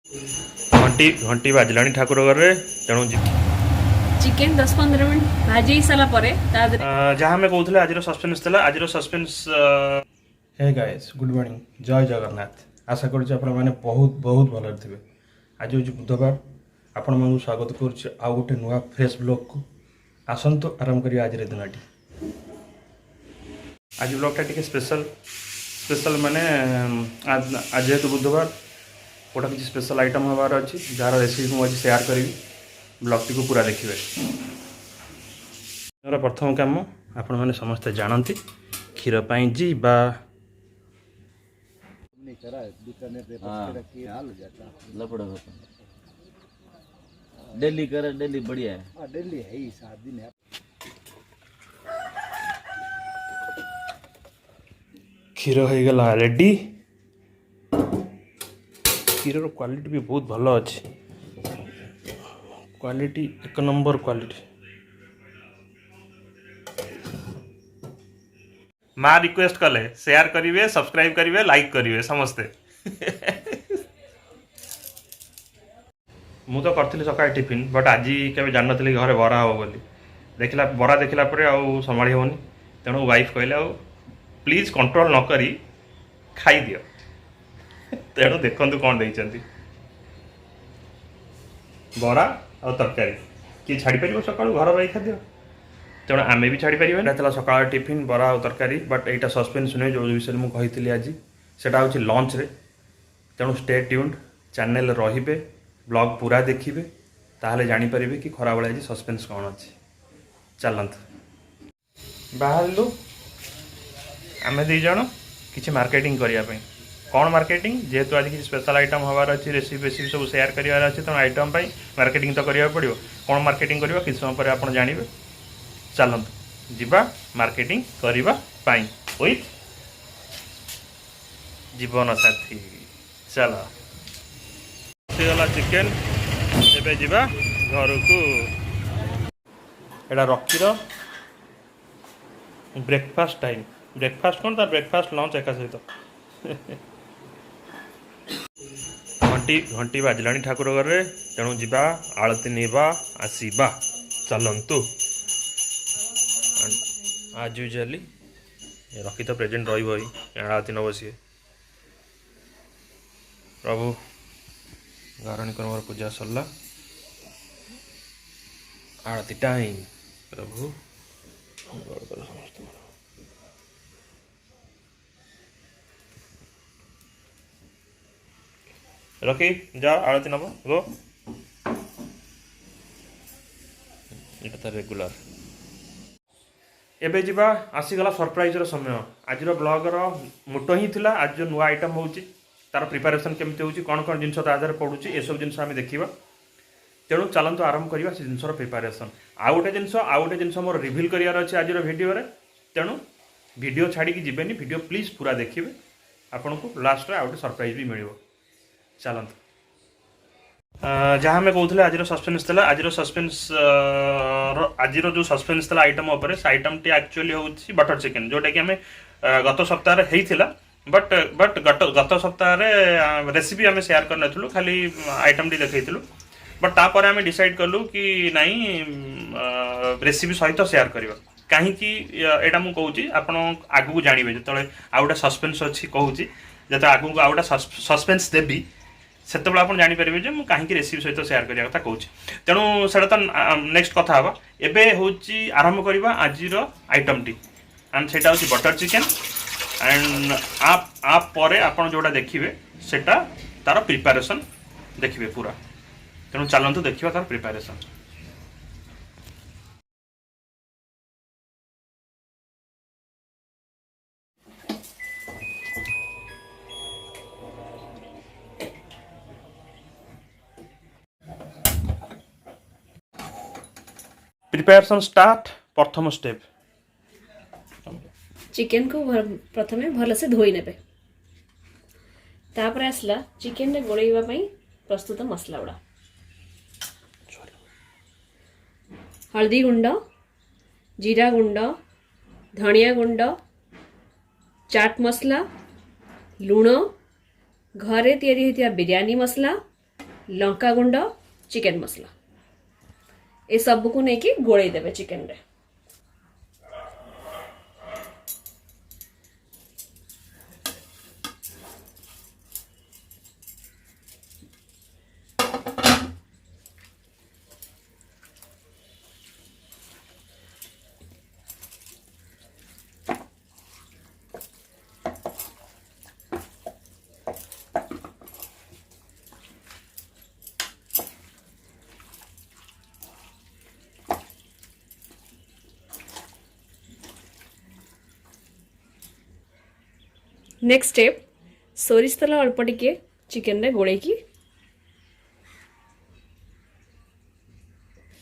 घंटी घंटी बाजला ठाकुर घर तेणु चिकेन 10-15 मिनट भाजी सारा परे जहाँ आम कहते आज सस्पेन्स था आज suspense hey guys good morning जय जगन्नाथ आशा करुच्चे आपण मैंने बहुत बहुत भल थे आज हूँ बुधवार आपण मैं स्वागत करुच्चे आउ गोटे नुआ फ्रेश ब्लॉग को आसतु आरंभ करिए आज दिन आज ब्लॉगटा टी स्पेशल स्पेशल माने आज जेहेतु बुधवार गोटा किसी स्पेशल आइटम हबार अच्छी जार रेसिपी मुझे शेयर करी ब्लॉगटी को पूरा देखिए। मेरा प्रथम काम आपण मैंने समस्ते जानती क्षीर पाई जी बा डेली करे डेली बढ़िया है। डेली है ही 7 दिन है। क्षीर हो गला रेडी क्षीर क्वालिटी भी बहुत भल अच्छे क्वालिटी एक नंबर क्वालिटी माँ रिक्वेस्ट कले शेयर करिवे सब्सक्राइब करिवे लाइक करिवे समस्ते मु तो करथिली सकाळ टिफिन बट आज केबे जान नथली घरे बरा हो बोली देखला बरा देखला परे आउ संभाळी होनी तेणु वाइफ कहले आउ प्लीज कंट्रोल न करी खाई दियो तेणु देखंतु कोन देइचंती बरा और तरकारी किए छाड़ी पार सकालू घर रही खाद्य तेणु आम भी छाड़ी पारे सकाल टिफिन बरा और तरकारी बट यहाँ सस्पेन्स नुहे जो विषय में कही आज से लंच रे तेणु स्टे ट्यून्ड चैनल रे ब्लॉग पूरा देखिए ताहले जानीपर कि खरा बेला आज सस्पेन्स कौन अच्छे चलत बाहर आम दीज कि मार्केटिंग करने कौन मार्केटिंग जेहेतु आज किसी स्पेशल आइटम हबार अच्छी रेसिपी सब शेयर करार अच्छे तेणु आइटम मार्केटिंग तो करा पड़ो कौन मार्केटिंग करवा किस समय पर आप जानवे चलतु जीवा मार्केटिंग करने विथ जीवन साथी चल गला चिकेन एबे जीवा घर को एटा रखीर ब्रेकफास्ट टाइम ब्रेकफास्ट कौन तार ब्रेकफास्ट लंच एका सहित घंटी घंटी बाजला ठाकुर घर तेणु जीवा आलती नेबा आसवा चलतु आज यूजुअली रखी तो प्रेजेंट रही आलती नब सी प्रभु गारणिकर मोर पूजा सरला आरती टाइम प्रभु रखी जा आरती नब गो ये रेगुलर एबे जीवा आसीगला सरप्राइज समय आज ब्लॉगर मोटो ही थिला आज जो नुआ आइटम होची तार प्रिपरेशन केमती होची कौन कौन जिनस आधार पड़ुची ये सब जिनस आम देखा तेणु चलतु आरंभ करवा से जिनसर प्रिपरेशन आउ गोटे जिनस मोर रिभिल करार अच्छे आज भिडियो तेणु वीडियो छाड़ी जीवेनि वीडियो प्लीज पूरा देखिए आपन को लास्ट आउ गोटे सरप्राइज भी मिल चलत जहाँ आम कहते आज सस्पेन्स था आज सस्पेन्स आज जो सस्पेन्स था आइटम उपर से आइटम टी एक्चुअली हूँ बटर चिकेन जोटा कि आम गत सप्ताह होता बट गत सप्ताह रेसिपी आम शेयर कर खाली आइटम टी देखु बट तापर आम डिसाइड कलु कि नाई रेसिपी सहित शेयर करवा कहीं यहाँ मुझे कहूँ आप आगू जानवे जो आउ गोटे सस्पेन्स अच्छी कहूँ जो आगू आउ गोटे सस्पेन्स देवी से आप जापर जे मुझे कहीं रेसिपी सहित शेयर करने कथा कहूँ तेणु से तो नेक्स्ट कथा हाँ एवं हूँ आरंभ करवा आज आइटम टी एंड से बटर चिकेन एंड आप परे आपन जोड़ा देखिए सेटा तार प्रिपरेशन देखिए पूरा तेणु चलतु देखिए तार प्रिपरेशन प्रिपरेशन स्टार्ट प्रथम स्टेप चिकेन को प्रथमे भल से धोई नेबे तापर आसला चिकेन रे गोळेइबा पई प्रस्तुत मसला गुड़ा हल्दी गुंड जीरा गुंड धनिया गुंड चाट मसला लुण घरे तैयारी होइतिया बिरयानी मसला लंका गुंड चिकेन मसला ए सब को लेकिन गोड़े देवे चिकेन रे। नेक्स्ट स्टेप सोरिष तेल अल्प टिके चिकेन रे गोले की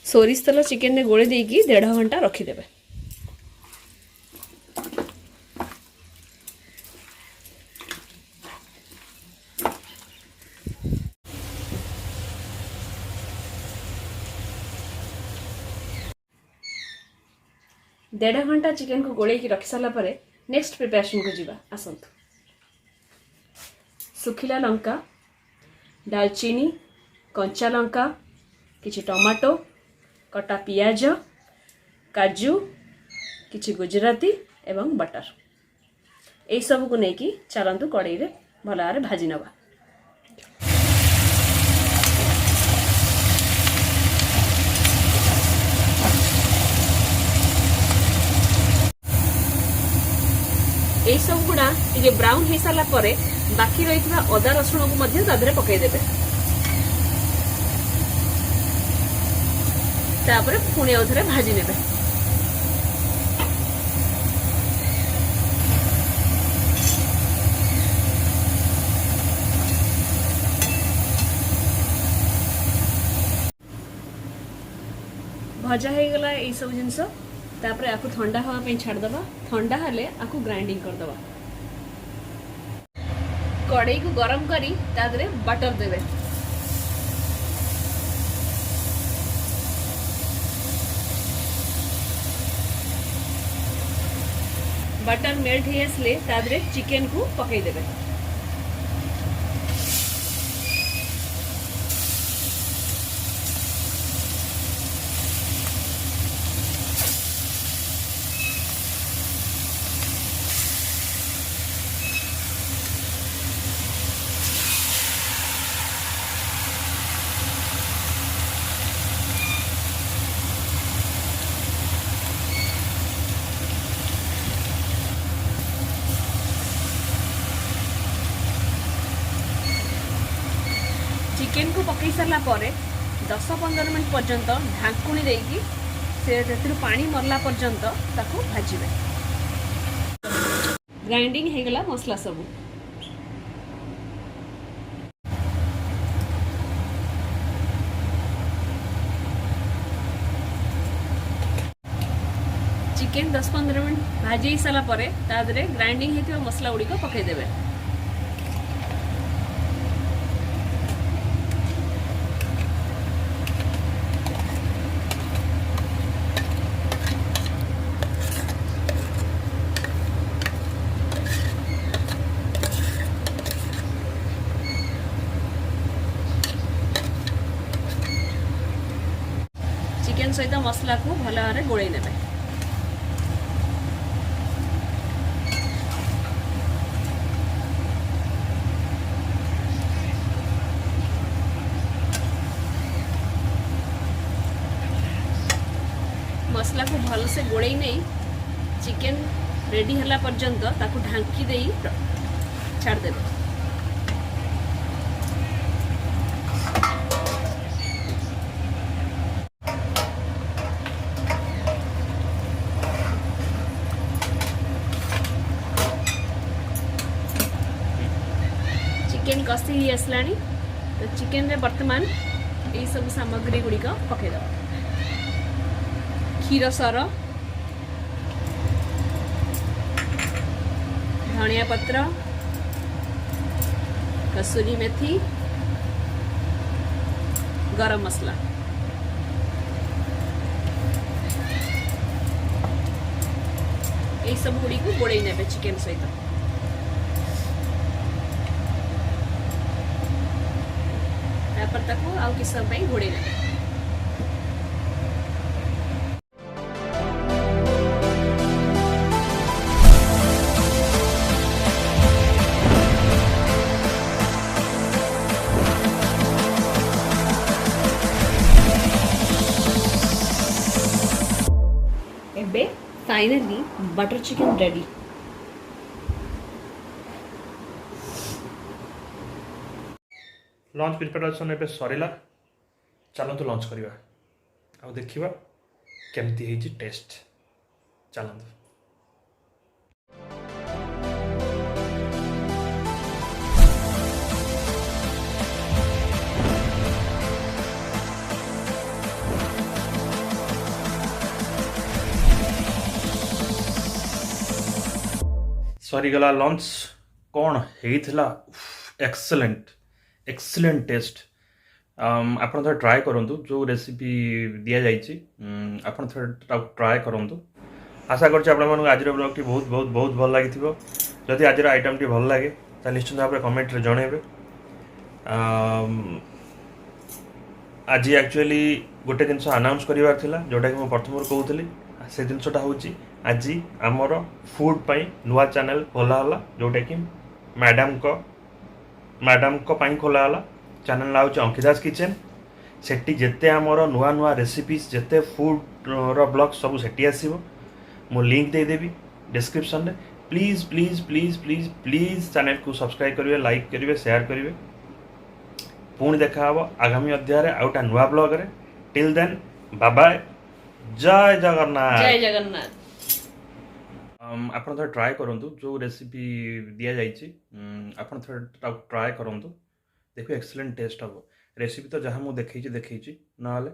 सोरिष तेल चिकेन रे गोले देकी 1.5 घंटा रखिदेवे। डेढ़ घंटा चिकेन को गोले की रखी सारा पर नेक्स्ट प्रिपरेशन को जीवा आसंतु। सुखिला लंका दालचीनी कंचा लंका किछि टमाटो कटा पियाज काजू किछि गुजराती एवं बटर यही सब को लेकिन चलतु कड़ाई रे भल भाव भाजी नवा। यही सब गुड़ा टे ब्राउन हो सारा पर बाकी रही अदा रसुण को पकईदेवे। तापर पुणी अधरे भाजी नेबे। भजा हो गला यही सब जिनस तापर आपको ठंडा हवा छाड़दबा। ठंडा हेले आपको ग्राइंडिंग करदबा। कड़ाई को गरम करी तादरे बटर देवे। बटर मेल्ट हो आसले तादरे चिकेन को पकई देवे। चिकेन को पकई सारा पर 10-15 मिनट पर्यंत ढांकुणी देकी से पानी मरला पर्यंत ताको भाजिबे। ग्राइंडिंग हो गला मसला सब। चिकेन 10-15 मिनट भाजी सारा पर तादरे ग्राइंडिंग होता मसला गुड़िक पकईदेवे। चिकेन सहित मसला को भल भाव गोल देवे। मसला को भल से गोल नहीं चिकेन रेडी हला पर्यंत ताको ढांकी दे छाड़ देवे। चिकेन कसी ही आसलानी तो चिकेन रे वर्तमान यही सब सामग्री गुड़िक पकईद। क्षीर सर धनिया पत्र कसूरी मेथी गरम मसला यही सब गुड़ी को गोड़े नेबे चिकेन सहित। तापर ताको आउ किस समय ପାଇଁ घोड़े देबे। एबे finally butter chicken ready. Lunch preparation एबे सरिला चलतु लंच करिवा आ देखिवा केमती हेची टेस्ट चलतु। सरीगला लंच कौन हेइथिला एक्सलेंट एक्सलेंट टेस्ट। आपण थोड़ा ट्राए करंतु जो रेसिपी दिया जाइछि आपण थोड़ा ट्राए करंतु। आशा करछि आपण मानक आजिर ब्लॉग टी बहुत बहुत बहुत भल लागिथिबो। जदि आजिर आइटम टी भल लागे त निश्चित भाबरे कमेंट रे जणेबे। आज एक्चुअली गोटे जिनस अनाउंस करिवार थिला जोटा कि म प्रथमर कहउतली से जिनसटा होची आज आमर फूड पाई नुआ चैनल खोला हला जोटा कि मैडम को पाई खोला हला। चैनल ना होची अंकिताज किचन। सेठी जेते आमर नुआ नुआ रेसिपीज जेते फूड रो ब्लॉग सब सेठी आसीबो। मो लिंक दे देबी डिस्क्रिप्शन रे। Please please please please please channel को सब्सक्राइब करिवे, लाइक करिवे, शेयर करिवे। पुणी देखा हबो आगामी अध्याय रे आउटा नुआ ब्लॉग रे। Till then bye bye. जय जगन्नाथ। जय जगन्नाथ। आपण थोड़ा ट्राए करंतु जो रेसिपी दिया जाइछि आपण थोड़ा ट्राए करंतु देखो एक्सीलेंट टेस्ट हबो। रेसिपी तो जहाँ मुझे देखी नाले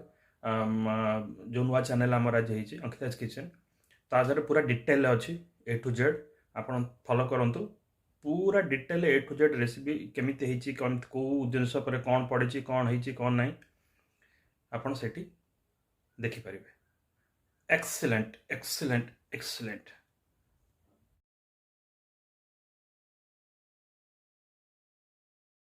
जो नुआ चैनल आमर आज होइछि अंकिताज किचन ताजर पूरा डिटेल अच्छी ए टू जेड आपण फॉलो करंतु। पूरा detail A to Z recipe केमिति होइछि को जिनस पर कौन पड़िछि कौन होइछि कौन नहीं आपण सेठी देखि परिबे। Excellent excellent excellent.